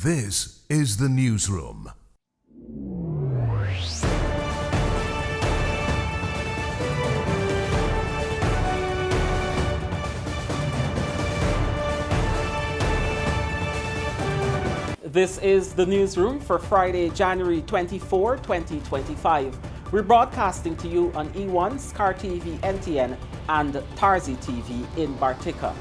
This is the newsroom. This is the newsroom for Friday, January 24, 2025. We're broadcasting to you on E1, SKAR TV, NTN, and TARZEE TV in Bartica.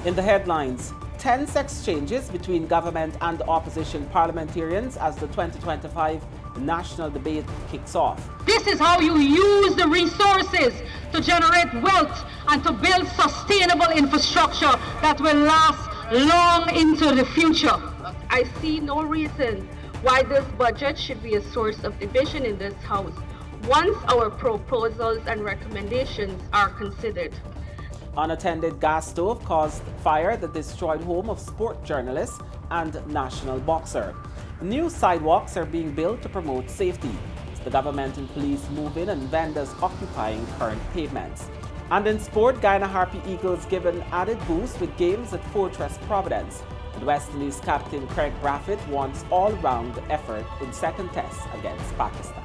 In the headlines, tense exchanges between government and opposition parliamentarians as the 2025 national debate kicks off. This is how you use the resources to generate wealth and to build sustainable infrastructure that will last long into the future. I see no reason why this budget should be a source of division in this House once our proposals and recommendations are considered. Unattended gas stove caused fire that destroyed home of sport journalist and national boxer. New sidewalks are being built to promote safety as the government and police move in and vendors occupying current pavements. And in sport, Guyana Harpy Eagles given added boost with games at Fortress Providence. And West Indies captain Kraigg Brathwaite wants all-round effort in second test against Pakistan.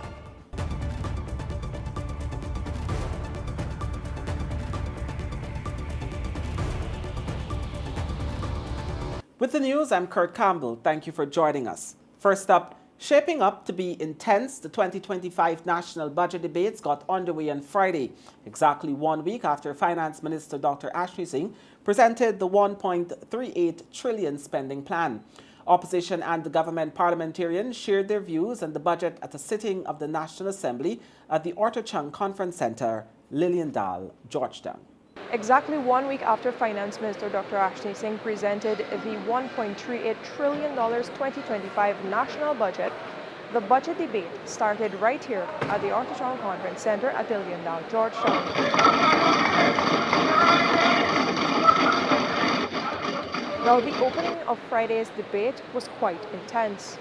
With the news, I'm Kurt Campbell. Thank you for joining us. First up, shaping up to be intense, the 2025 national budget debates got underway on Friday, exactly 1 week after Finance Minister Dr. Ashley Singh presented the 1.38 trillion spending plan. Opposition and the government parliamentarians shared their views on the budget at a sitting of the National Assembly at the Ortochang Conference Centre, Liliendal, Georgetown. Exactly 1 week after Finance Minister Dr. Ashley Singh presented the $1.38 trillion 2025 national budget, the budget debate started right here at the Ortochang Conference Centre at Liliendal, Georgetown. Now, the opening of Friday's debate was quite intense.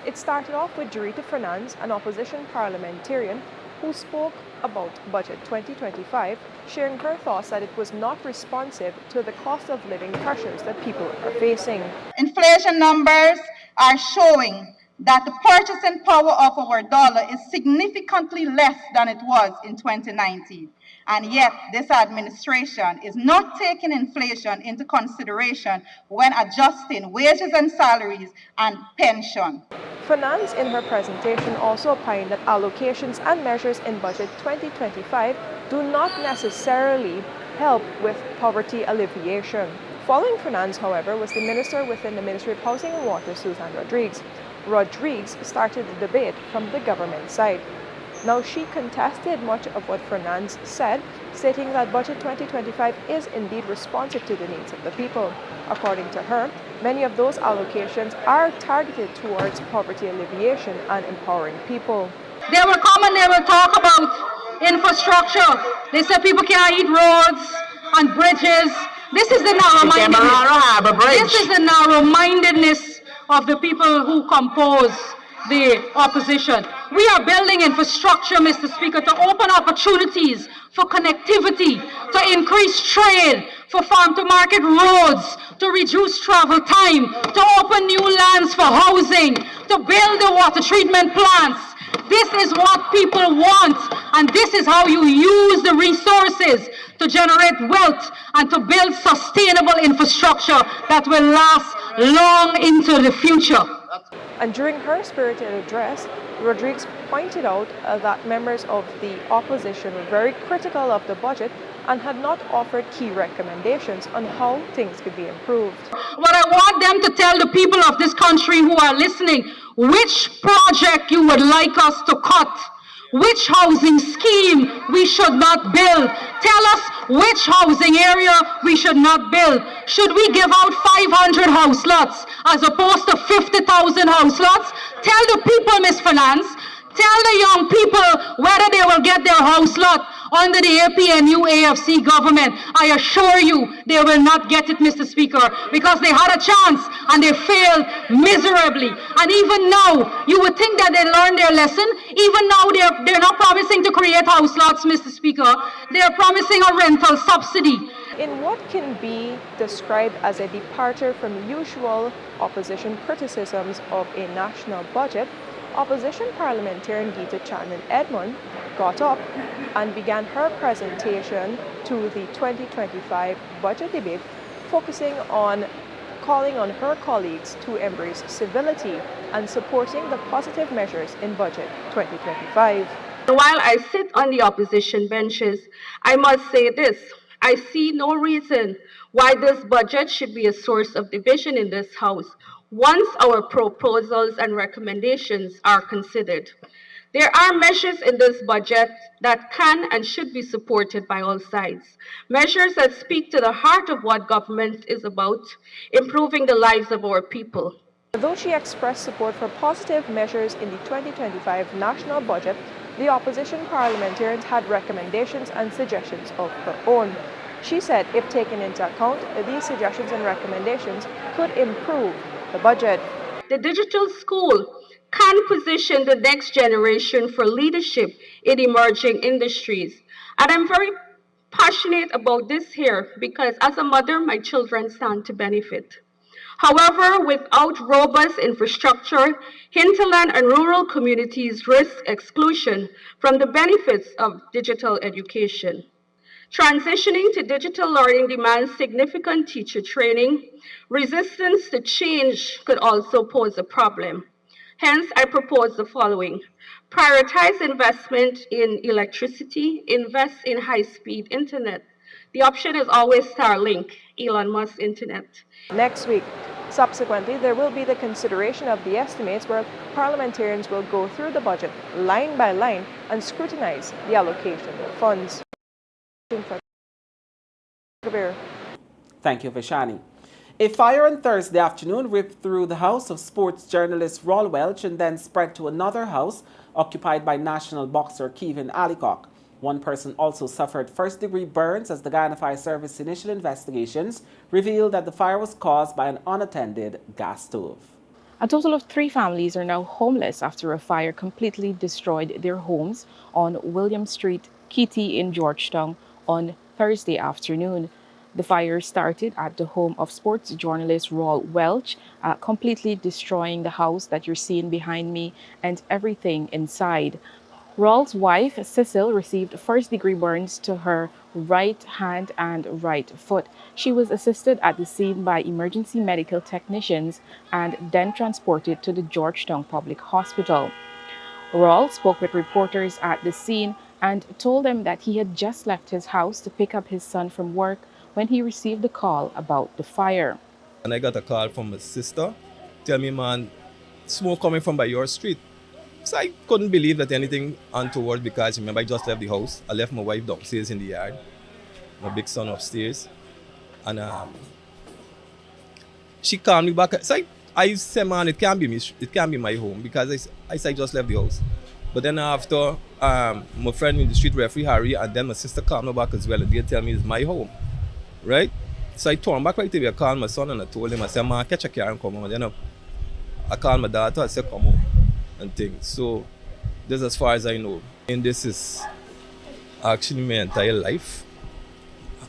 It started off with Dorita Fernandes, an opposition parliamentarian, who spoke about Budget 2025, sharing her thoughts that it was not responsive to the cost of living pressures that people are facing. Inflation numbers are showing that the purchasing power of our dollar is significantly less than it was in 2019. And yet, this administration is not taking inflation into consideration when adjusting wages and salaries and pension. Fernandes, in her presentation, also opined that allocations and measures in Budget 2025 do not necessarily help with poverty alleviation. Following Fernandes, however, was the minister within the Ministry of Housing and Water, Susan Rodriguez. Rodriguez started the debate from the government side. Now, she contested much of what Fernandes said, stating that Budget 2025 is indeed responsive to the needs of the people. According to her, many of those allocations are targeted towards poverty alleviation and empowering people. They will come and they will talk about infrastructure. They say people can't eat roads and bridges. This is the narrow-mindedness. This is the narrow-mindedness of the people who compose the opposition. We are building infrastructure, Mr. Speaker, to open opportunities for connectivity, to increase trade, for farm-to-market roads, to reduce travel time, to open new lands for housing, to build the water treatment plants. This is what people want, and this is how you use the resources to generate wealth and to build sustainable infrastructure that will last long into the future. And during her spirited address, Rodriguez pointed out that members of the opposition were very critical of the budget and had not offered key recommendations on how things could be improved. What I want them to tell the people of this country who are listening, which project you would like us to cut, which housing scheme we should not build. Tell us which housing area we should not build. Should we give out 500 house lots as opposed to 50,000 house lots? Tell the people, Ms. Fernandes, tell the young people whether they will get their house lot under the APNU AFC government. I assure you they will not get it, Mr. Speaker, because they had a chance and they failed miserably. And even now, you would think that they learned their lesson. Even now, they're not promising to create house lots, Mr. Speaker. They're promising a rental subsidy. In what can be described as a departure from usual opposition criticisms of a national budget, opposition parliamentarian Gita Chandan Edmund got up and began her presentation to the 2025 budget debate, focusing on calling on her colleagues to embrace civility and supporting the positive measures in Budget 2025. While I sit on the opposition benches, I must say this. I see no reason why this budget should be a source of division in this House once our proposals and recommendations are considered. There are measures in this budget that can and should be supported by all sides. Measures that speak to the heart of what government is about, improving the lives of our people. Though she expressed support for positive measures in the 2025 national budget, the opposition parliamentarians had recommendations and suggestions of her own. She said if taken into account, these suggestions and recommendations could improve the budget. The digital school can position the next generation for leadership in emerging industries. And I'm very passionate about this here because as a mother, my children stand to benefit. However, without robust infrastructure, hinterland and rural communities risk exclusion from the benefits of digital education. Transitioning to digital learning demands significant teacher training. Resistance to change could also pose a problem. Hence, I propose the following. Prioritize investment in electricity, invest in high-speed internet. The option is always Starlink, Elon Musk's internet. Next week. Subsequently, there will be the consideration of the estimates where parliamentarians will go through the budget line by line and scrutinize the allocation of funds. Thank you, Vishani. A fire on Thursday afternoon ripped through the house of sports journalist Roll Welch and then spread to another house occupied by national boxer Kevin Allicock. One person also suffered first-degree burns as the Guyana Fire Service initial investigations revealed that the fire was caused by an unattended gas stove. A total of 3 families are now homeless after a fire completely destroyed their homes on William Street, Kitty in Georgetown on Thursday afternoon. The fire started at the home of sports journalist Roll Welch, completely destroying the house that you're seeing behind me and everything inside. Roll's wife, Cecil, received first-degree burns to her right hand and right foot. She was assisted at the scene by emergency medical technicians and then transported to the Georgetown Public Hospital. Roll spoke with reporters at the scene and told them that he had just left his house to pick up his son from work when he received a call about the fire. And I got a call from my sister, tell me, man, smoke coming from by your street. So I couldn't believe that anything untoward because, remember, I just left the house. I left my wife downstairs in the yard, my big son upstairs. And she called me back. So I said, man, it can't be me. It can't be my home because I just left the house. But then after, my friend in the street, referee Harry, and then my sister called me back as well. And they tell me it's my home, right? So I turned back right away. I called my son and I told him, I said, man, catch a car and come home. And then I called my daughter, I said, come home and things. So this as far as I know. And this is actually my entire life.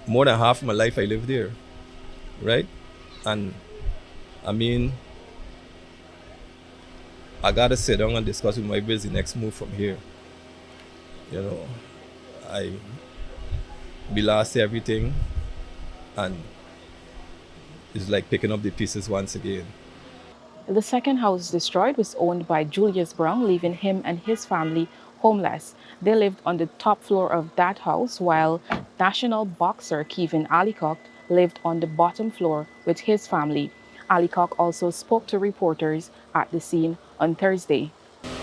More than half of my life I lived there, right? And I mean, I gotta sit down and discuss with my bills the next move from here. You know, we lost everything and it's like picking up the pieces once again. The second house destroyed was owned by Julius Brown, leaving him and his family homeless. They lived on the top floor of that house, while national boxer Kevin Allicock lived on the bottom floor with his family. Allicock also spoke to reporters at the scene on Thursday.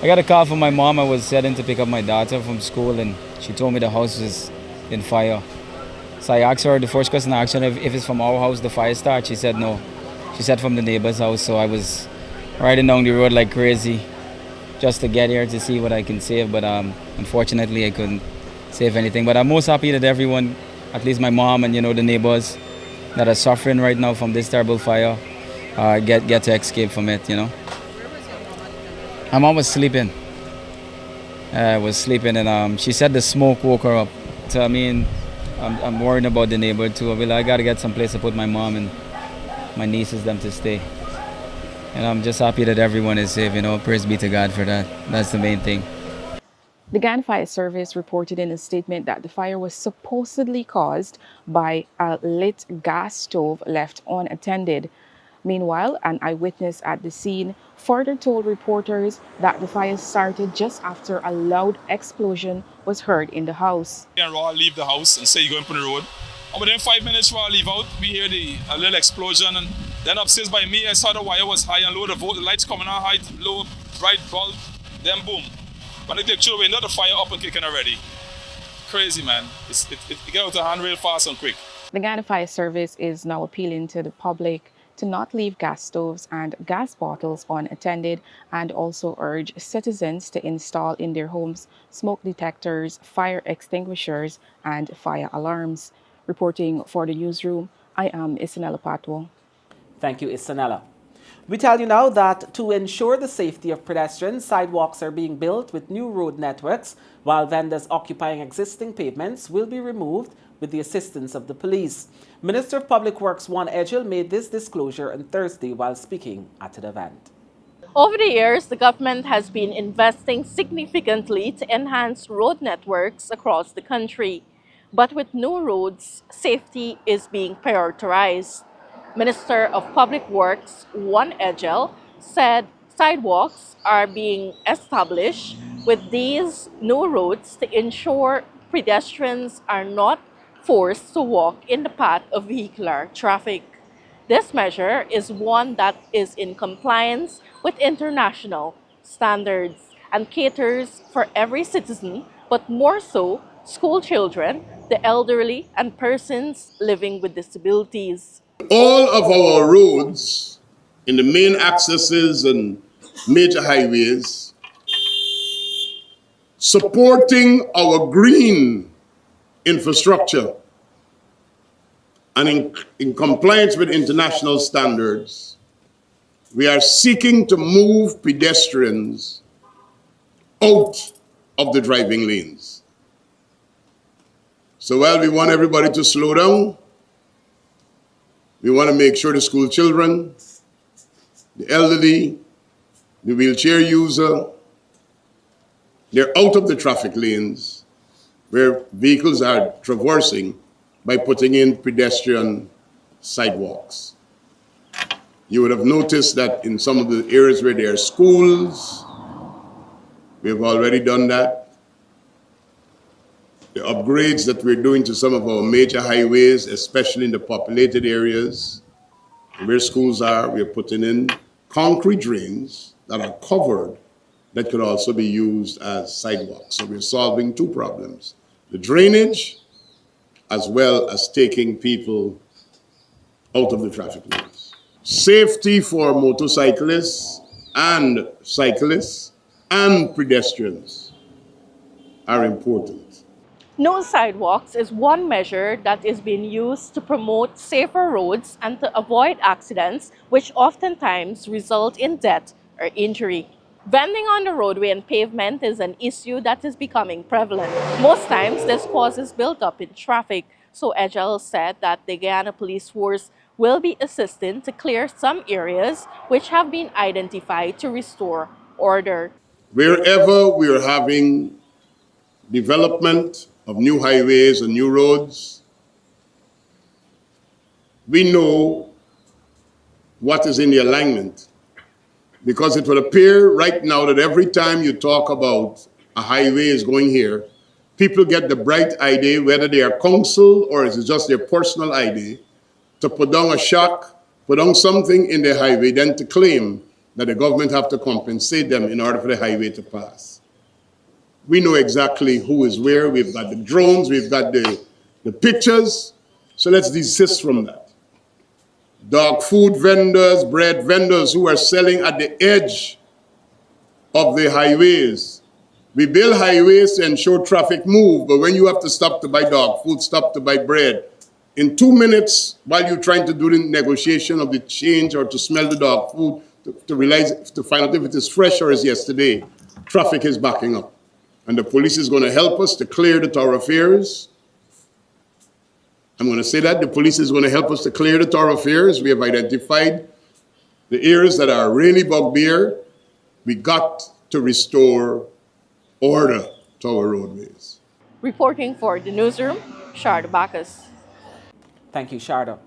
I got a call from my mom. I was heading to pick up my daughter from school and she told me the house was in fire. So I asked her, the first question I asked her, if it's from our house the fire started. She said no. She said from the neighbor's house. So I was riding down the road like crazy just to get here to see what I can save. But unfortunately I couldn't save anything. But I'm most happy that everyone, at least my mom and the neighbors that are suffering right now from this terrible fire, get to escape from it, My mom was sleeping. And she said the smoke woke her up. So I mean, I'm worried about the neighborhood too. I got to get some place to put my mom and my nieces them to stay. And I'm just happy that everyone is safe, praise be to God for that. That's the main thing. The Guyana Fire Service reported in a statement that the fire was supposedly caused by a lit gas stove left unattended. Meanwhile, an eyewitness at the scene further told reporters that the fire started just after a loud explosion was heard in the house. And Raw leave the house and say you're going to the road. And within 5 minutes Raw leave out, we hear a little explosion, and then upstairs by me I saw the wire was high and low, the lights coming on high, low, bright bulb, then boom. When they take chill away, the fire up and kicking already. Crazy, man. It get out of hand real fast and quick. The Guyana Fire Service is now appealing to the public to not leave gas stoves and gas bottles unattended, and also urge citizens to install in their homes smoke detectors, fire extinguishers, and fire alarms. Reporting for the newsroom, I am Isanella Patwo. Thank you, Isanella. We tell you now that to ensure the safety of pedestrians, sidewalks are being built with new road networks, while vendors occupying existing pavements will be removed with the assistance of the police. Minister of Public Works Juan Edgell made this disclosure on Thursday while speaking at an event. Over the years, the government has been investing significantly to enhance road networks across the country. But with new roads, safety is being prioritized. Minister of Public Works Juan Edgell said sidewalks are being established with these new roads to ensure pedestrians are not forced to walk in the path of vehicular traffic. This measure is one that is in compliance with international standards and caters for every citizen, but more so school children, the elderly, and persons living with disabilities. All of our roads in the main accesses and major highways supporting our green infrastructure and in compliance with international standards, we are seeking to move pedestrians out of the driving lanes. So while we want everybody to slow down, we want to make sure the school children, the elderly, the wheelchair user, they're out of the traffic lanes where vehicles are traversing by putting in pedestrian sidewalks. You would have noticed that in some of the areas where there are schools, we have already done that. The upgrades that we're doing to some of our major highways, especially in the populated areas where schools are, we're putting in concrete drains that are covered that could also be used as sidewalks. So we're solving two problems: the drainage, as well as taking people out of the traffic lanes. Safety for motorcyclists and cyclists and pedestrians are important. No sidewalks is one measure that is being used to promote safer roads and to avoid accidents, which oftentimes result in death or injury. Vending on the roadway and pavement is an issue that is becoming prevalent. Most times, this causes build-up in traffic. So Edgell said that the Guyana Police Force will be assisting to clear some areas which have been identified to restore order. Wherever we are having development of new highways and new roads, we know what is in the alignment. Because it will appear right now that every time you talk about a highway is going here, people get the bright idea, whether they are council or is it just their personal idea, to put down a shock, put down something in the highway, then to claim that the government have to compensate them in order for the highway to pass. We know exactly who is where. We've got the drones, we've got the pictures, so let's desist from that. Dog food vendors, bread vendors who are selling at the edge of the highways. We build highways to ensure traffic move, but when you have to stop to buy dog food, stop to buy bread, in 2 minutes, while you're trying to do the negotiation of the change or to smell the dog food, to find out if it is fresh or is yesterday, traffic is backing up. And the police is going to help us to clear the thoroughfares I'm going to say that the police is going to help us to clear the thoroughfares. We have identified the areas that are really bugbear. We got to restore order to our roadways. Reporting for the newsroom, Sharda Bacchus. Thank you, Sharda.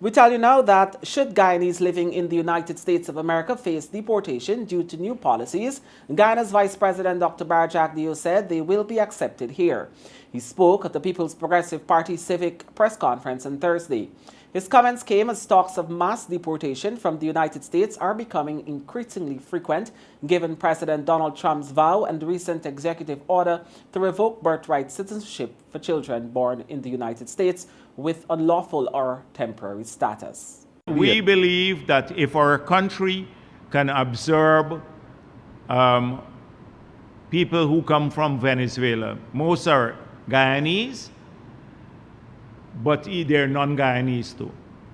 We tell you now that should Guyanese living in the United States of America face deportation due to new policies, Guyana's Vice President Dr. Bartica Dio said they will be accepted here. He spoke at the People's Progressive Party Civic Press Conference on Thursday. His comments came as talks of mass deportation from the United States are becoming increasingly frequent, given President Donald Trump's vow and recent executive order to revoke birthright citizenship for children born in the United States with unlawful or temporary status. We believe that if our country can absorb people who come from Venezuela, most are Guyanese, but they're non-Guyanese too.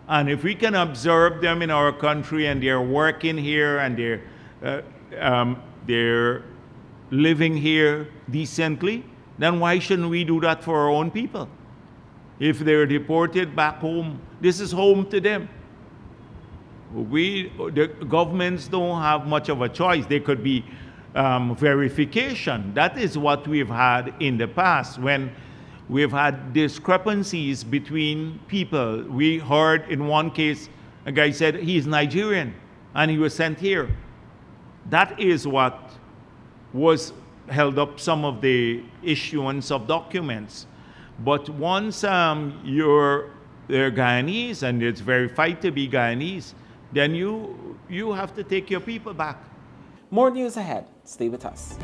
And if we can observe them in our country and they're working here and they're living here decently, then why shouldn't we do that for our own people? If they're deported back home, this is home to them. The governments don't have much of a choice. There could be verification. That is what we've had in the past when we've had discrepancies between people. We heard in one case, a guy said he's Nigerian and he was sent here. That is what was held up some of the issuance of documents. But once they're Guyanese and it's verified to be Guyanese, then you have to take your people back. More news ahead. Stay with us.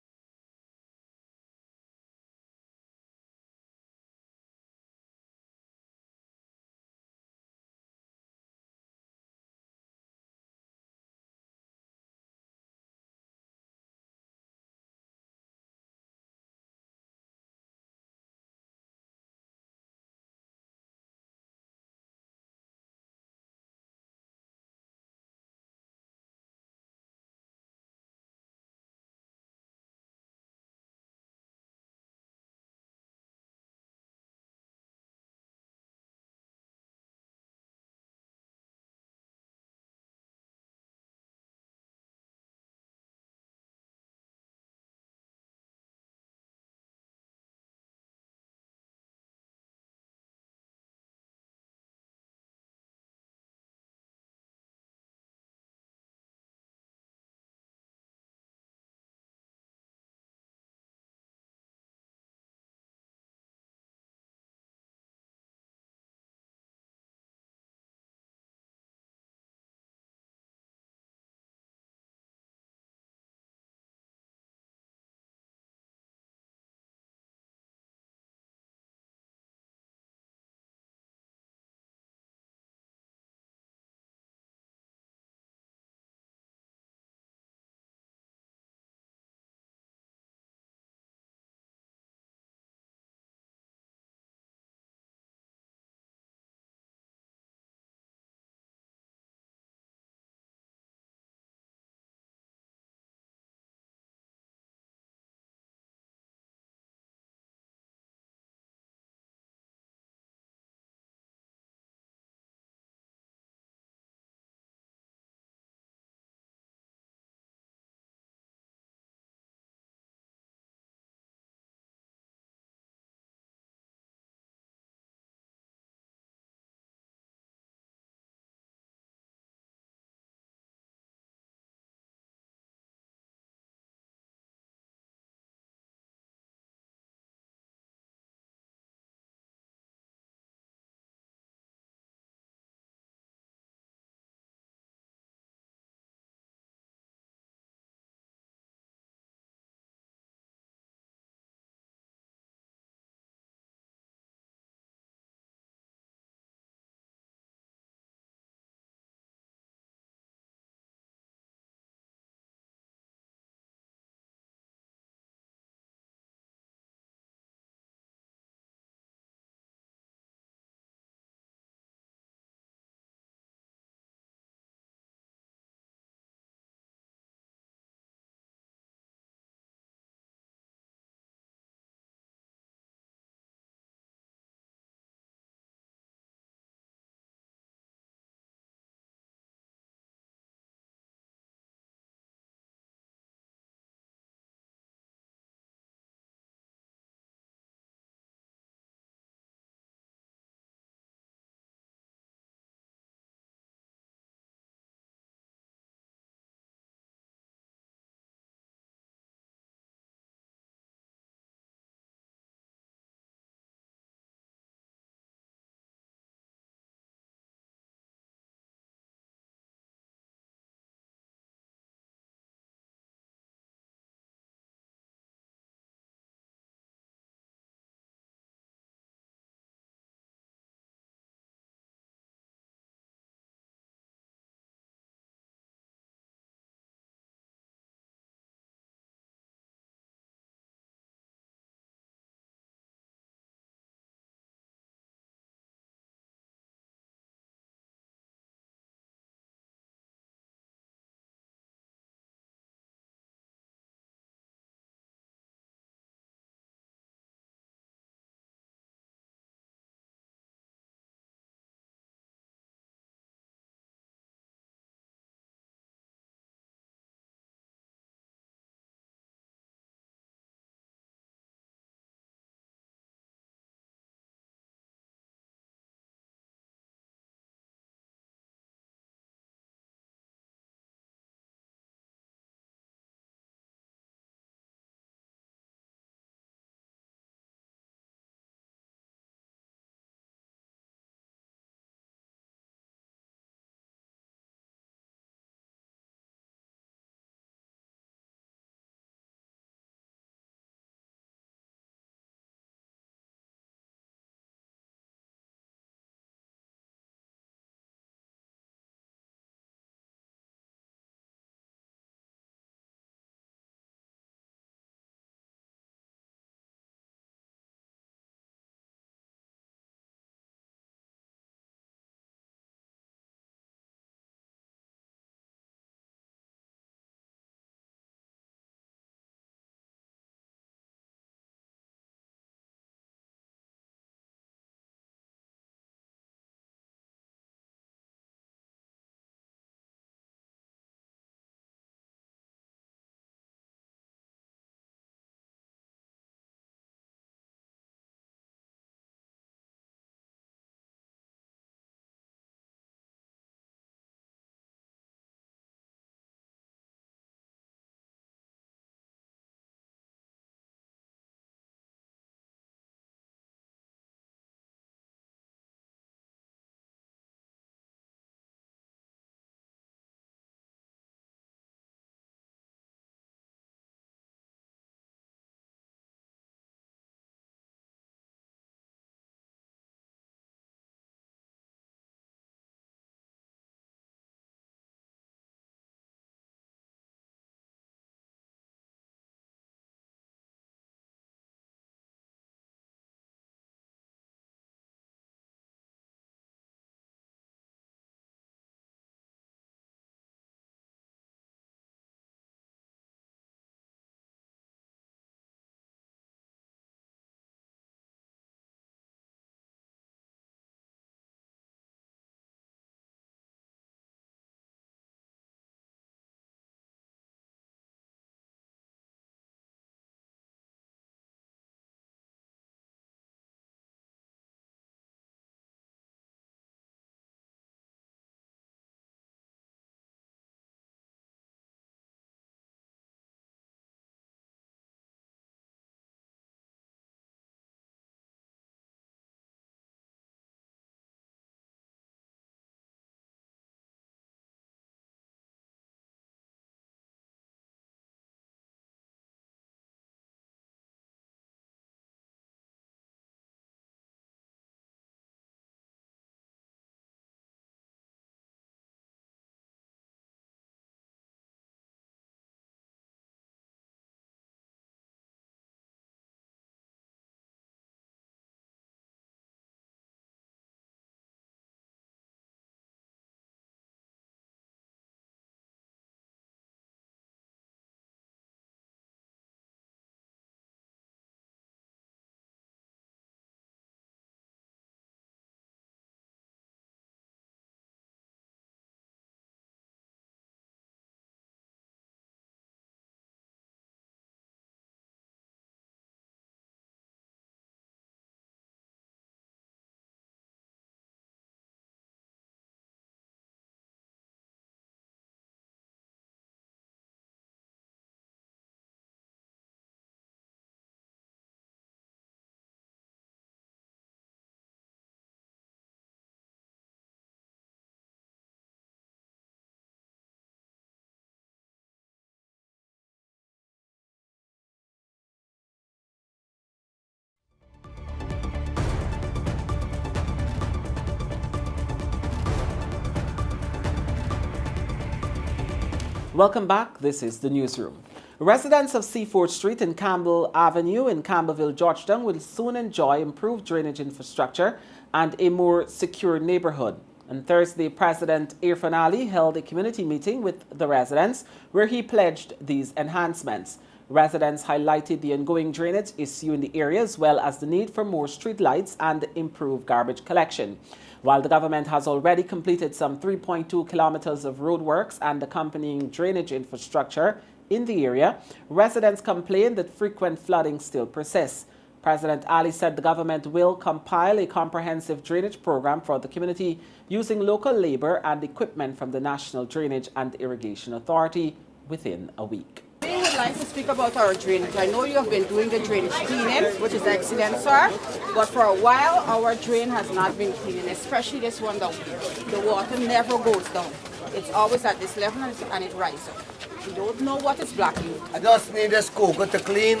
Welcome back. This is the newsroom. Residents of Seaford Street and Campbell Avenue in Campbellville, Georgetown will soon enjoy improved drainage infrastructure and a more secure neighborhood. On Thursday, President Irfan Ali held a community meeting with the residents where he pledged these enhancements. Residents highlighted the ongoing drainage issue in the area as well as the need for more street lights and improved garbage collection. While the government has already completed some 3.2 kilometers of roadworks and accompanying drainage infrastructure in the area, residents complain that frequent flooding still persists. President Ali said the government will compile a comprehensive drainage program for the community using local labor and equipment from the National Drainage and Irrigation Authority within a week. We would like to speak about our drainage. I know you have been doing the drainage cleaning, which is excellent, sir. But for a while, our drain has not been cleaning, especially this one down here. The water never goes down. It's always at this level and it rises up. We don't know what is blocking it. I just need this cooker to clean.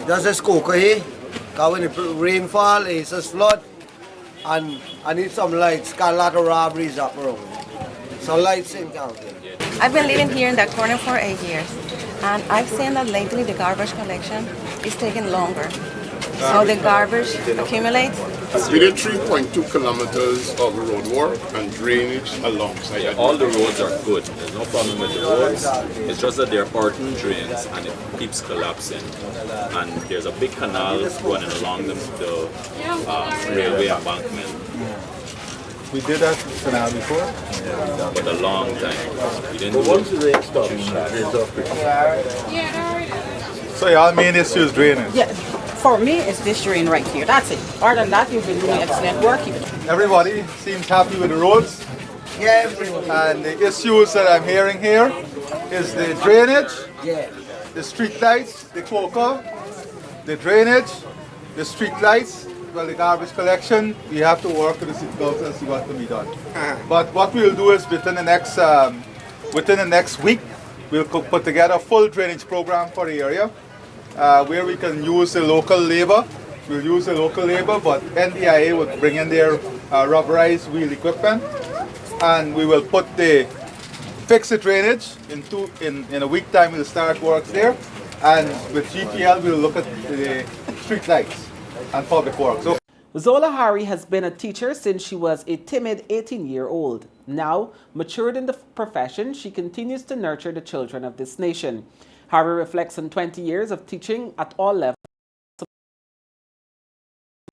Just this cooker here. Because when the rainfall, it's a flood. And I need some lights, got a lot of robberies up around. Some lights in county. I've been living here in that corner for 8 years, and I've seen that lately the garbage collection is taking longer. So the garbage accumulates. We did 3.2 kilometers of road work and drainage alongside. Yeah, all the roads are good. There's no problem with the roads. It's just that they're parking drains and it keeps collapsing. And there's a big canal running along the railway embankment. We did that canal before? But a long time. We didn't But once the rain stops, it's up pretty. So y'all main issue is drainage? Yeah, for me, it's this drain right here. That's it. Other than that, you've been doing excellent work here. Everybody seems happy with the roads? Yeah, everyone. And the issues that I'm hearing here is the drainage, the street lights, the coca, the drainage, the street lights, well, the garbage collection. We have to work with the city council and see what can be done. But what we'll do is within the next week, we'll put together a full drainage program for the area where we can use the local labor. We'll use the local labor, but NDIA will bring in their rubberized wheel equipment, and we will fix the drainage in a week time. We'll start works there, and with GPL we'll look at the street lights and public works. So Zola Harry has been a teacher since she was a timid 18-year-old. Now, matured in the profession, she continues to nurture the children of this nation. Harry reflects on 20 years of teaching at all levels,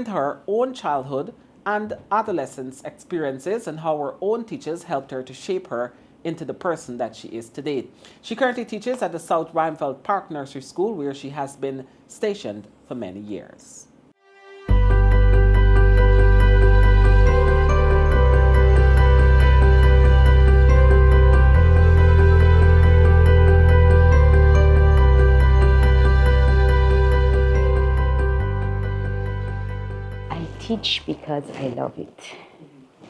her own childhood and adolescence experiences, and how her own teachers helped her to shape her into the person that she is today. She currently teaches at the South Rheinfeld Park Nursery School, where she has been stationed for many years. I teach because I love it.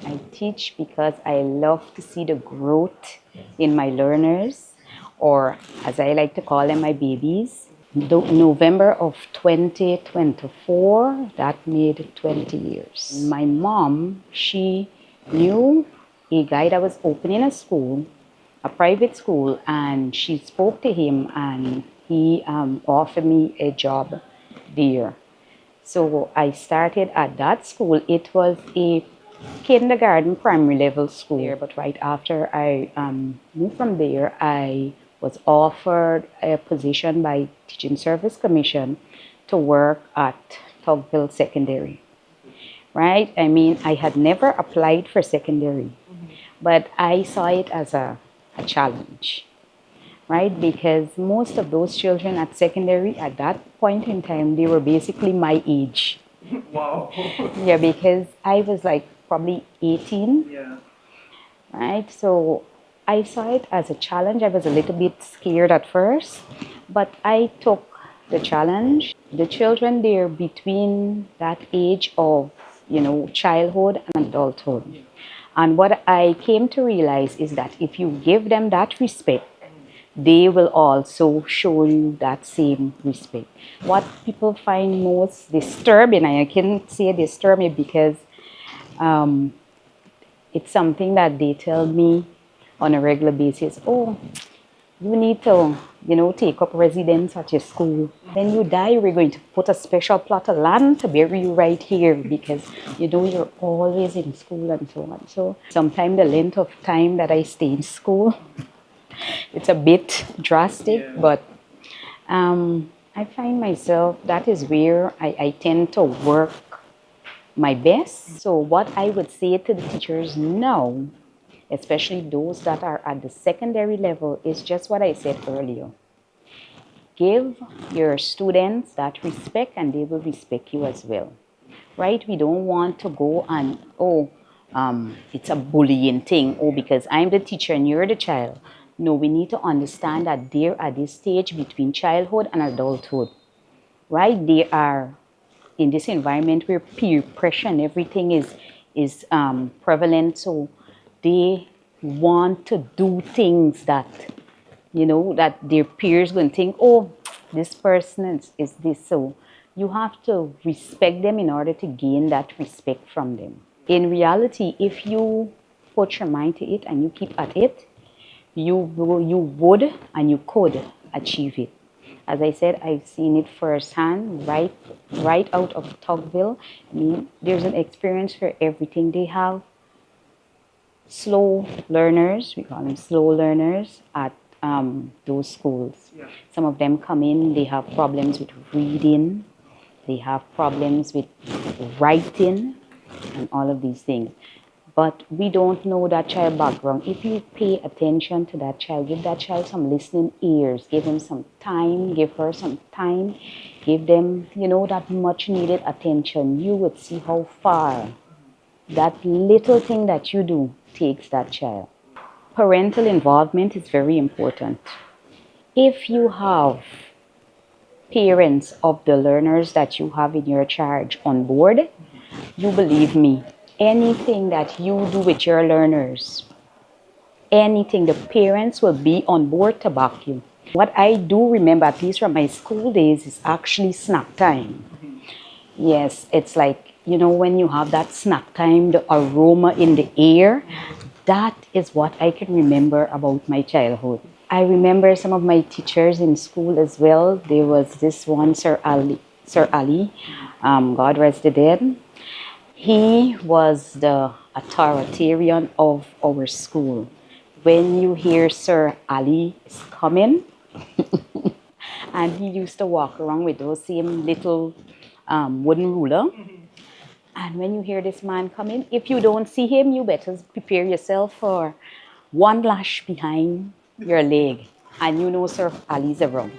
I teach because I love to see the growth in my learners, or as I like to call them, my babies. November of 2024, that made 20 years. My mom, she knew a guy that was opening a school, a private school, and she spoke to him and he offered me a job there. So I started at that school. It was a kindergarten, primary level school there, but right after I moved from there, I was offered a position by Teaching Service Commission to work at Tugville Secondary, right? I mean, I had never applied for secondary, but I saw it as a challenge, right? Because most of those children at secondary at that point in time, they were basically my age. Wow. Yeah, because I was like probably 18, Yeah. right? So I saw it as a challenge. I was a little bit scared at first, but I took the challenge. The children, they're between that age of, childhood and adulthood. And what I came to realize is that if you give them that respect, they will also show you that same respect. What people find most disturbing, and I can say disturbing because it's something that they tell me on a regular basis. Oh, You need to, take up residence at your school. When you die, we're going to put a special plot of land to bury you right here because, you're always in school and so on. So sometimes the length of time that I stay in school, it's a bit drastic, but I find myself, that is where I tend to work my best. So what I would say to the teachers now, especially those that are at the secondary level, is just what I said earlier. Give your students that respect and they will respect you as well, right? We don't want to go and, it's a bullying thing, because I'm the teacher and you're the child. No, we need to understand that they're at this stage between childhood and adulthood, right? They are in this environment where peer pressure and everything is prevalent. So they want to do things that, that their peers will think, oh, this person is this. So you have to respect them in order to gain that respect from them. In reality, if you put your mind to it and you keep at it, you would and you could achieve it. As I said, I've seen it firsthand, right out of Tocqueville. There's an experience for everything. They have slow learners, we call them slow learners, at those schools. Yeah. Some of them come in, they have problems with reading, they have problems with writing, and all of these things. But we don't know that child background. If you pay attention to that child, give that child some listening ears, give him some time, give her some time, give them, that much needed attention, you would see how far that little thing that you do takes that child. Parental involvement is very important. If you have parents of the learners that you have in your charge on board, you believe me, anything that you do with your learners, anything, the parents will be on board to back you. What I do remember, at least from my school days, is actually snack time. Yes, it's like, when you have that snack time, the aroma in the air, that is what I can remember about my childhood. I remember some of my teachers in school as well. There was this one, Sir Ali, God rest the dead. He was the authoritarian of our school. When you hear Sir Ali is coming, and he used to walk around with those same little wooden ruler. And when you hear this man coming, if you don't see him, you better prepare yourself for one lash behind your leg. And Sir Ali's around.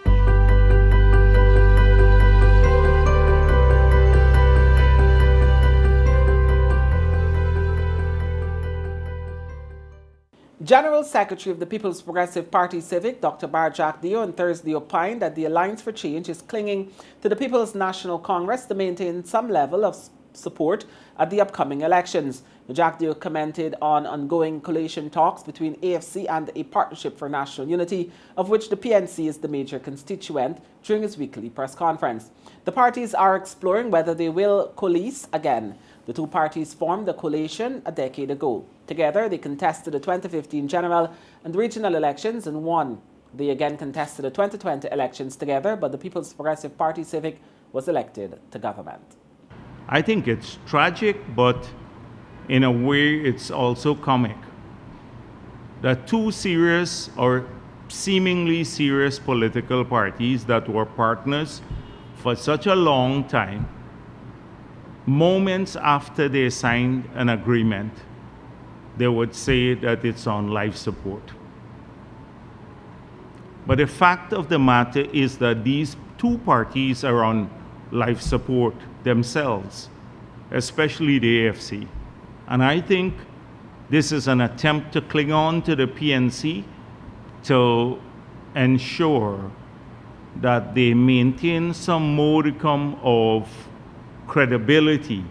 General Secretary of the People's Progressive Party Civic, Dr. Barjack Dio, on Thursday opined that the Alliance for Change is clinging to the People's National Congress to maintain some level of support at the upcoming elections. Jack Dio commented on ongoing coalition talks between AFC and a Partnership for National Unity, of which the PNC is the major constituent, during his weekly press conference. The parties are exploring whether they will coalesce again. The two parties formed a coalition a decade ago. Together, they contested the 2015 general and regional elections and won. They again contested the 2020 elections together, but the People's Progressive Party Civic was elected to government. I think it's tragic, but in a way it's also comic. That two serious or seemingly serious political parties that were partners for such a long time, moments after they signed an agreement, they would say that it's on life support. But the fact of the matter is that these two parties are on life support themselves, especially the AFC. And I think this is an attempt to cling on to the PNC to ensure that they maintain some modicum of credibility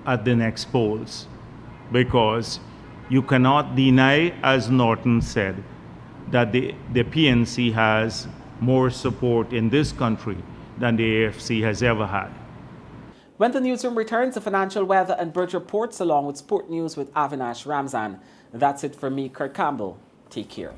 at the next polls. Because you cannot deny, as Norton said, that the PNC has more support in this country than the AFC has ever had. When the newsroom returns, the financial, weather and bridge reports along with sport news with Avinash Ramzan. That's it for me, Kurt Campbell. Take care.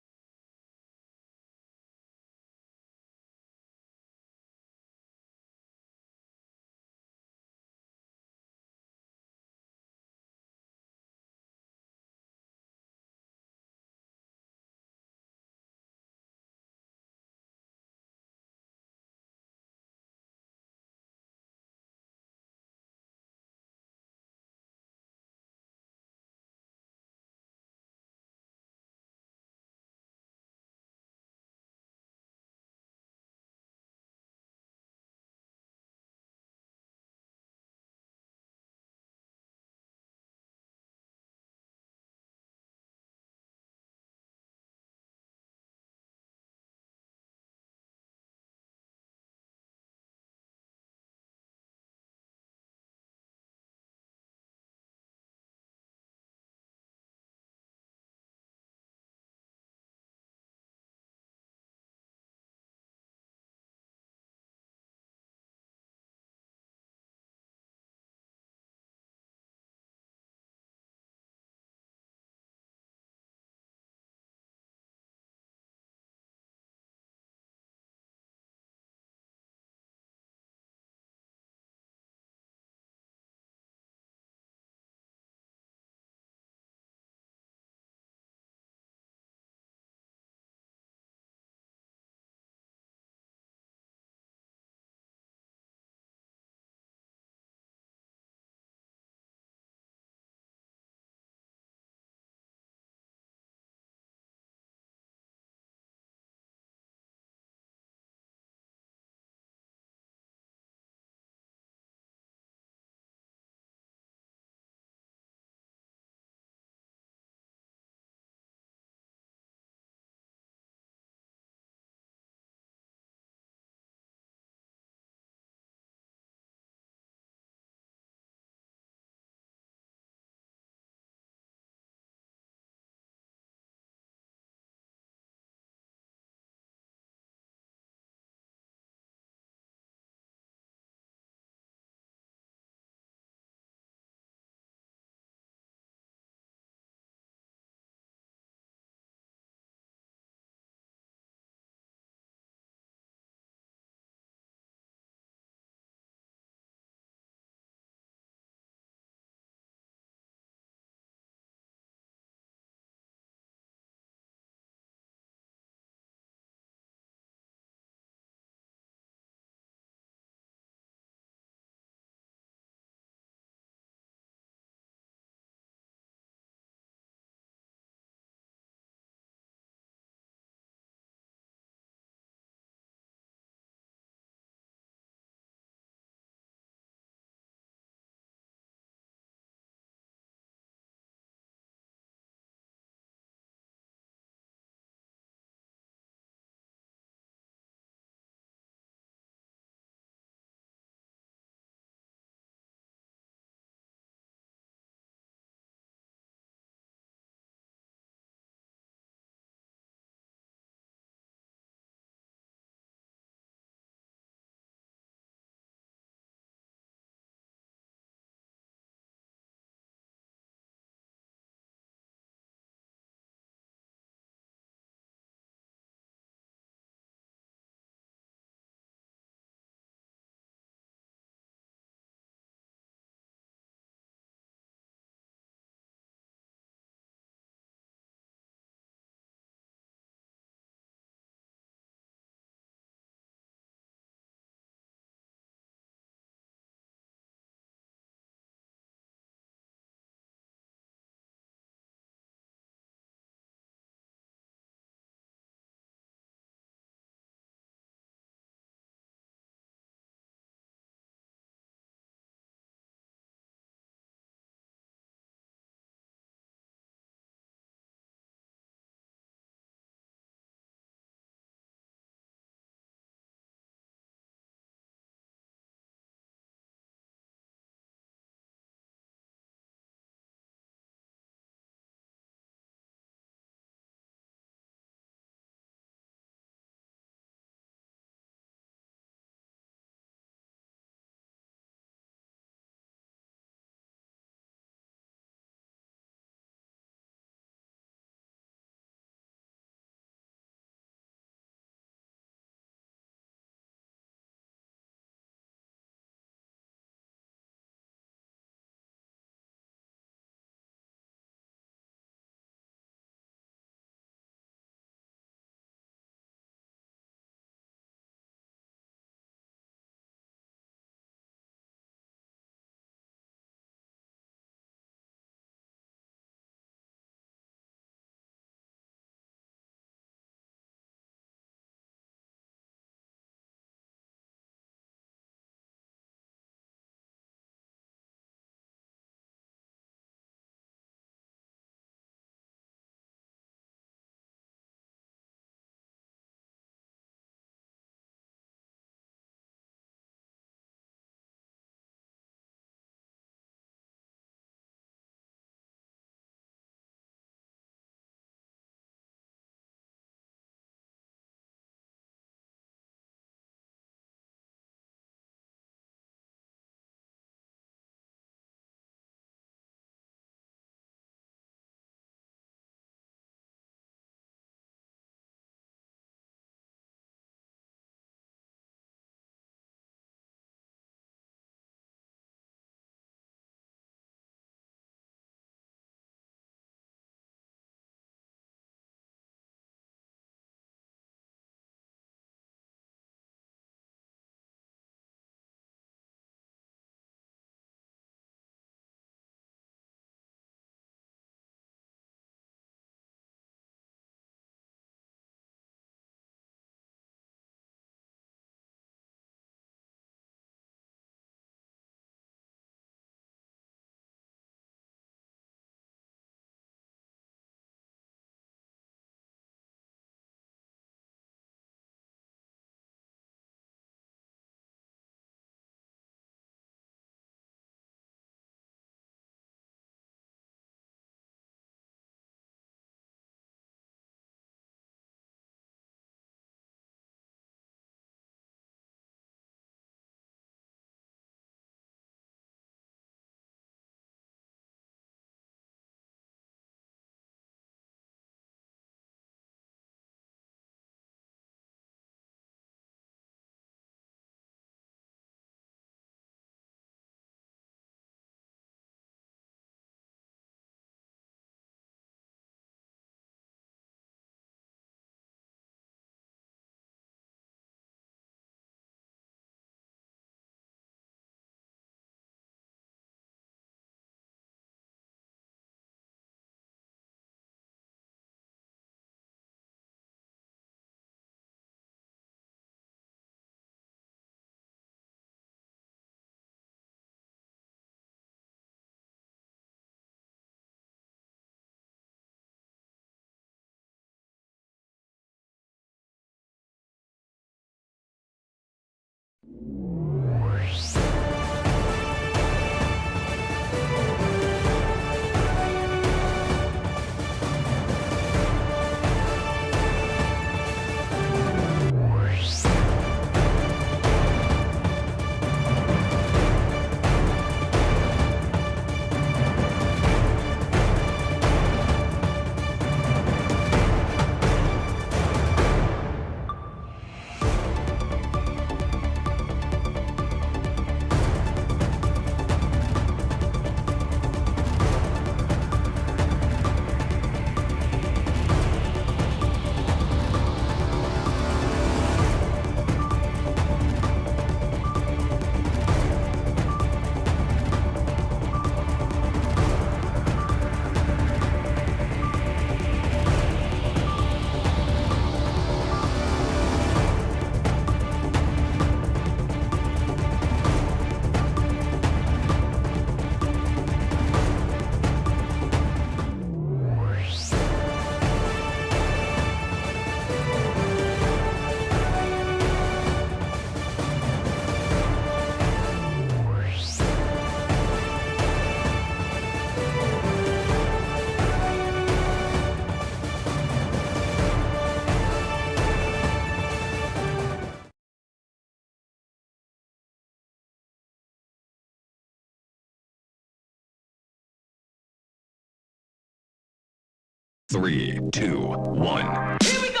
3, 2, 1. Here we go!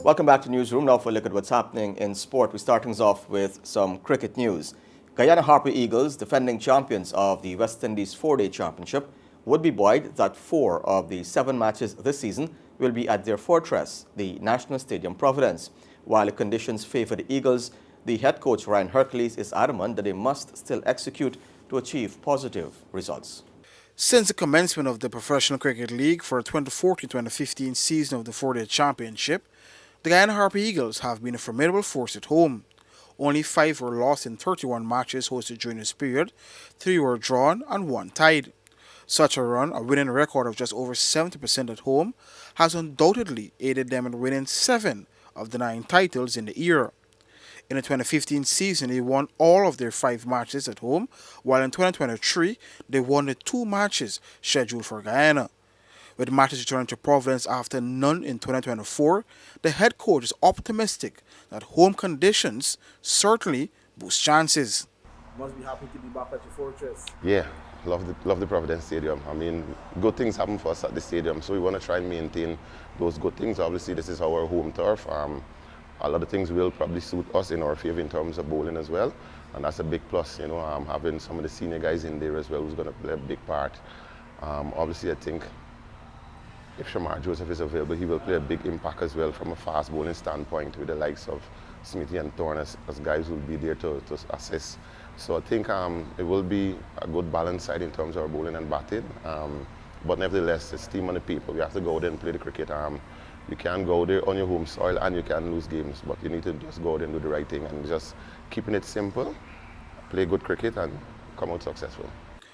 Welcome back to Newsroom. Now for a look at what's happening in sport. We're starting us off with some cricket news. Guyana Harpy Eagles, defending champions of the West Indies 4-day championship, would be buoyed that 4 of the 7 matches this season will be at their fortress, the National Stadium Providence. While the conditions favour the Eagles, the head coach Ryan Hercules is adamant that they must still execute to achieve positive results. Since the commencement of the Professional Cricket League for 2014-2015 season of the 4-day championship, the Guyana Harpy Eagles have been a formidable force at home. Only 5 were lost in 31 matches hosted during this period, 3 were drawn and 1 tied. Such a run, a winning record of just over 70% at home, has undoubtedly aided them in winning 7 of the 9 titles in the year. In the 2015 season, they won all of their 5 matches at home, while in 2023, they won the 2 matches scheduled for Guyana. With matches returning to Providence after none in 2024, the head coach is optimistic that home conditions certainly boost chances. Must be happy to be back at your fortress. Yeah, love the Providence Stadium. I mean, good things happen for us at the stadium, so we want to try and maintain those good things. Obviously, this is our home turf. A lot of things will probably suit us in our favour in terms of bowling as well, and that's a big plus. You know, having some of the senior guys in there as well who's going to play a big part. Obviously, I think if Shamar Joseph is available, he will play a big impact as well from a fast bowling standpoint with the likes of Smithy and Thorne as guys who will be there to assist. So I think it will be a good balanced side in terms of our bowling and batting. But nevertheless, it's team on the people. We have to go there and play the cricket. You can go there on your home soil and you can lose games, but you need to just go there and do the right thing and just keeping it simple, play good cricket and come out successful.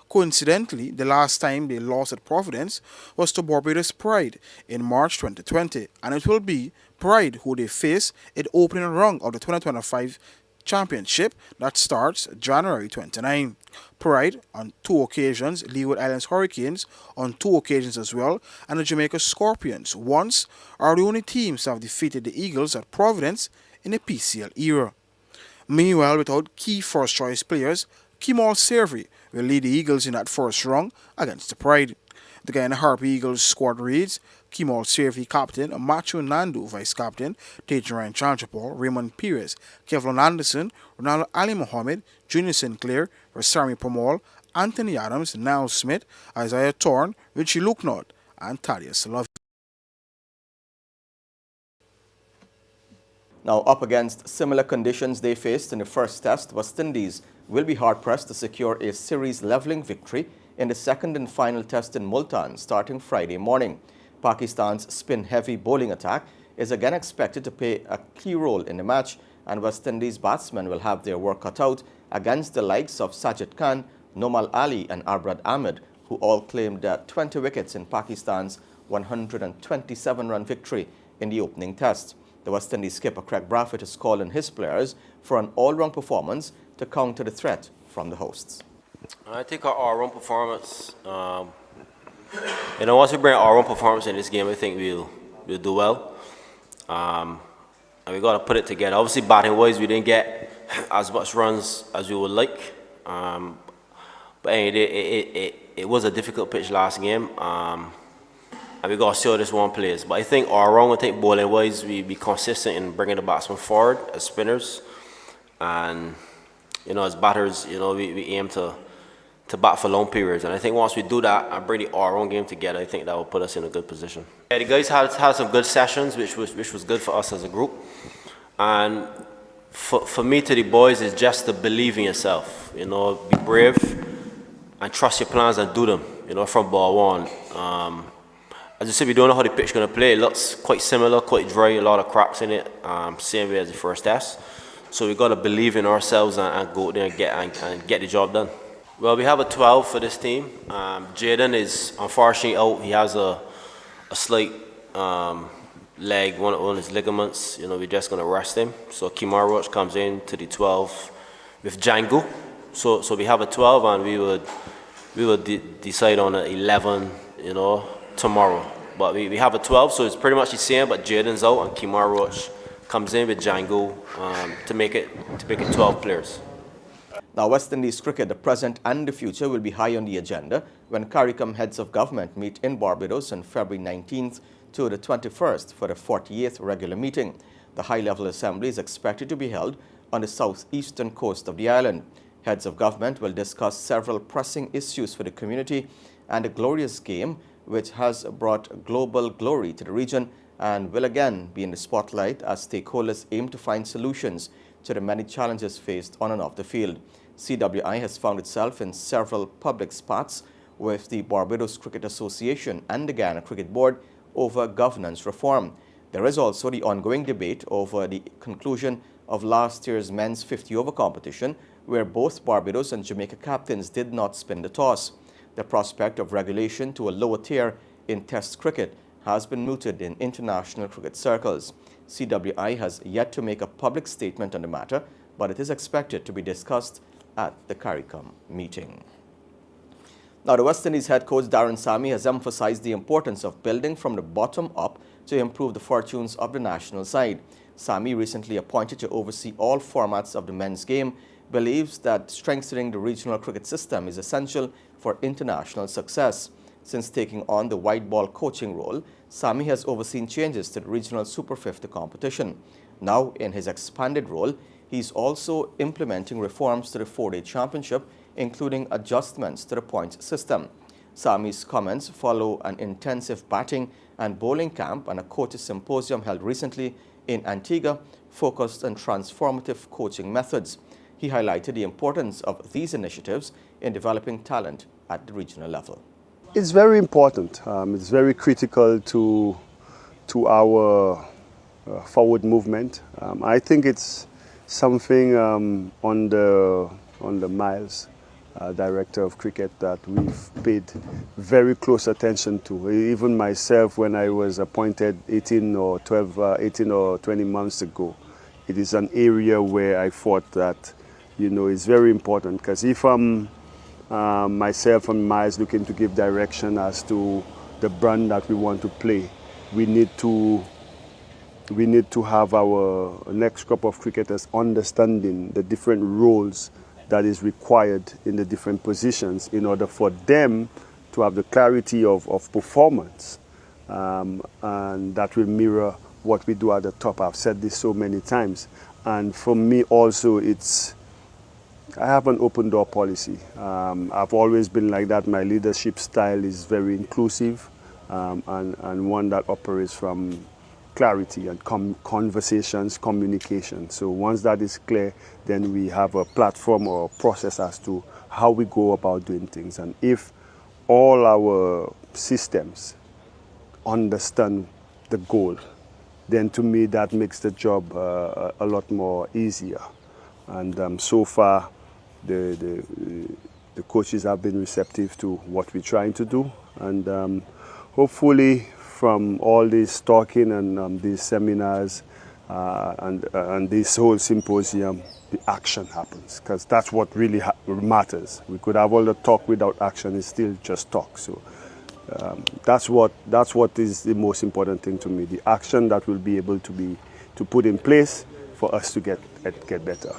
Coincidentally, the last time they lost at Providence was to Barbados Pride in March 2020, and it will be Pride who they face in the opening round of the 2025 championship that starts January 29. Pride on 2 occasions, Leeward Islands Hurricanes on 2 occasions as well, and the Jamaica Scorpions once are the only teams to have defeated the Eagles at Providence in the PCL era. Meanwhile, without key first-choice players, Kemal Savory will lead the Eagles in that first round against the Pride. The Guyana Harpy Eagles squad reads Kemal Savory captain, Macho Nandu vice-captain, Tejan Chanchapal, Raymond Perez, Kevlon Anderson, Ronaldo Ali Mohammed, Junior Sinclair, Rasami Pamal, Anthony Adams, Niall Smith, Isaiah Thorne, Richie Lucknott, and Thaddeus Love. Now, up against similar conditions they faced in the first test, West Indies will be hard-pressed to secure a series levelling victory in the second and final test in Multan starting Friday morning. Pakistan's spin-heavy bowling attack is again expected to play a key role in the match, and West Indies batsmen will have their work cut out against the likes of Sajid Khan, Nomal Ali and Arbrad Ahmed, who all claimed 20 wickets in Pakistan's 127-run victory in the opening test. The West Indies skipper Kraigg Brathwaite is calling his players for an all-round performance to counter the threat from the hosts. I think our all-round performance, once we bring our all-round performance in this game, I think we'll do well. And we got to put it together. Obviously, batting-wise, we didn't get as much runs as we would like. But anyway, it was a difficult pitch last game. And we got to see how this one plays. But I think all around, I think bowling-wise, we be consistent in bringing the batsmen forward as spinners. And, as batters, we aim to bat for long periods. And I think once we do that and bring the all-round game together, I think that will put us in a good position. Yeah, the guys had some good sessions, which was good for us as a group. And for me to the boys is just to believe in yourself, you know, be brave and trust your plans and do them, you know, from ball one. As you said, we don't know how the pitch is going to play. It looks quite similar, quite dry, a lot of cracks in it, same way as the first test. So we got to believe in ourselves and go there and get the job done. Well, we have a 12 for this team. Jaden is unfortunately out. He has a slight leg, one of his ligaments. You know, we're just going to rest him. So Kimar Roach comes in to the 12 with Django. So we have a 12, and we would decide on an 11, you know, tomorrow. But we have a 12, so it's pretty much the same, but Jaden's out and Kimar Roach comes in with Django to make it 12 players. Now, West Indies cricket, the present and the future, will be high on the agenda when CARICOM heads of government meet in Barbados on February 19th to the 21st for the 48th regular meeting. The high-level assembly is expected to be held on the southeastern coast of the island. Heads of government will discuss several pressing issues for the community and the glorious game, which has brought global glory to the region and will again be in the spotlight as stakeholders aim to find solutions to the many challenges faced on and off the field. CWI has found itself in several public spats with the Barbados Cricket Association and the Guyana Cricket Board over governance reform. There is also the ongoing debate over the conclusion of last year's men's 50-over competition, where both Barbados and Jamaica captains did not spin the toss. The prospect of regulation to a lower tier in Test cricket has been mooted in international cricket circles. CWI has yet to make a public statement on the matter, but it is expected to be discussed at the CARICOM meeting. Now, the West Indies head coach Darren Sammy has emphasized the importance of building from the bottom up to improve the fortunes of the national side. Sammy, recently appointed to oversee all formats of the men's game, believes that strengthening the regional cricket system is essential for international success. Since taking on the white ball coaching role, Sammy has overseen changes to the regional Super 50 competition. Now, in his expanded role, he's also implementing reforms to the 4-day championship, including adjustments to the points system. Sammy's comments follow an intensive batting and bowling camp and a coaches symposium held recently in Antigua, focused on transformative coaching methods. He highlighted the importance of these initiatives in developing talent at the regional level. It's very important. It's very critical to our forward movement. I think it's something on the Miles, director of cricket, that we've paid very close attention to. Even myself, when I was appointed 18 or 20 months ago, it is an area where I thought that, you know, it's very important, because if I'm myself and Miles looking to give direction as to the brand that we want to play, we need to have our next crop of cricketers understanding the different roles that is required in the different positions in order for them to have the clarity of performance, and that will mirror what we do at the top. I've said this so many times, and for me also, I have an open door policy. I've always been like that. My leadership style is very inclusive, and one that operates from clarity and conversations, communication. So once that is clear, then we have a platform or a process as to how we go about doing things. And if all our systems understand the goal, then to me that makes the job a lot more easier. And so far, the coaches have been receptive to what we're trying to do, and hopefully from all this talking and these seminars and this whole symposium, the action happens, because that's what really matters. We could have all the talk without action; it's still just talk. So that's what is the most important thing to me: the action that will be able to put in place for us to get better.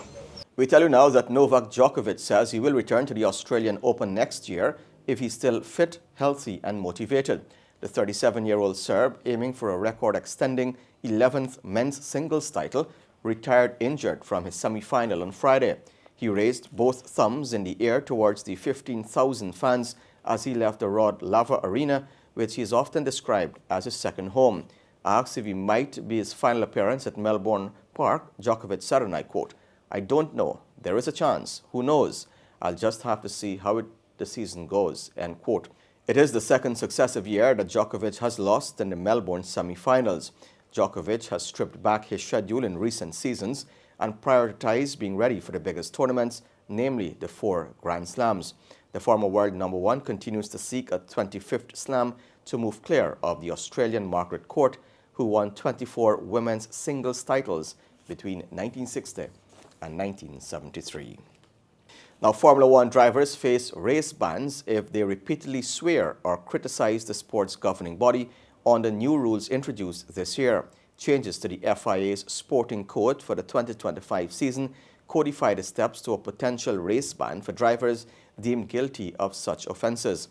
We tell you now that Novak Djokovic says he will return to the Australian Open next year if he's still fit, healthy and motivated. The 37-year-old Serb, aiming for a record-extending 11th men's singles title, retired injured from his semi-final on Friday. He raised both thumbs in the air towards the 15,000 fans as he left the Rod Laver Arena, which he is often described as his second home. Asked if he might be his final appearance at Melbourne Park, Djokovic said, and I quote, "I don't know. There is a chance. Who knows? I'll just have to see how the season goes," end quote. It is the second successive year that Djokovic has lost in the Melbourne semi-finals. Djokovic has stripped back his schedule in recent seasons and prioritized being ready for the biggest tournaments, namely the 4 Grand Slams. The former world #1 continues to seek a 25th slam to move clear of the Australian Margaret Court, who won 24 women's singles titles between 1960 and 1973. Now, Formula One drivers face race bans if they repeatedly swear or criticize the sport's governing body on the new rules introduced this year. Changes to the FIA's sporting code for the 2025 season codify the steps to a potential race ban for drivers deemed guilty of such offenses.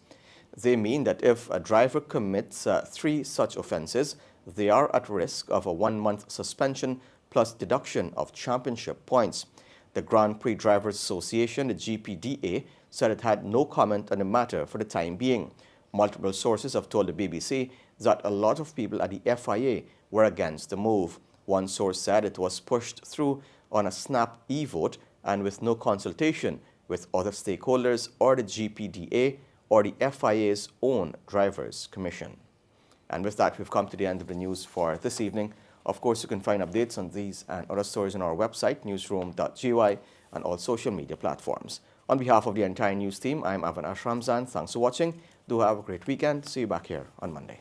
They mean that if a driver commits 3 such offenses, they are at risk of a 1-month suspension plus deduction of championship points. The Grand Prix Drivers Association, the GPDA, said it had no comment on the matter for the time being. Multiple sources have told the BBC that a lot of people at the FIA were against the move. One source said it was pushed through on a snap e-vote and with no consultation with other stakeholders or the GPDA or the FIA's own Drivers' Commission. And with that, we've come to the end of the news for this evening. Of course, you can find updates on these and other stories on our website, newsroom.gy, and all social media platforms. On behalf of the entire news team, I'm Avinash Ramzan. Thanks for watching. Do have a great weekend. See you back here on Monday.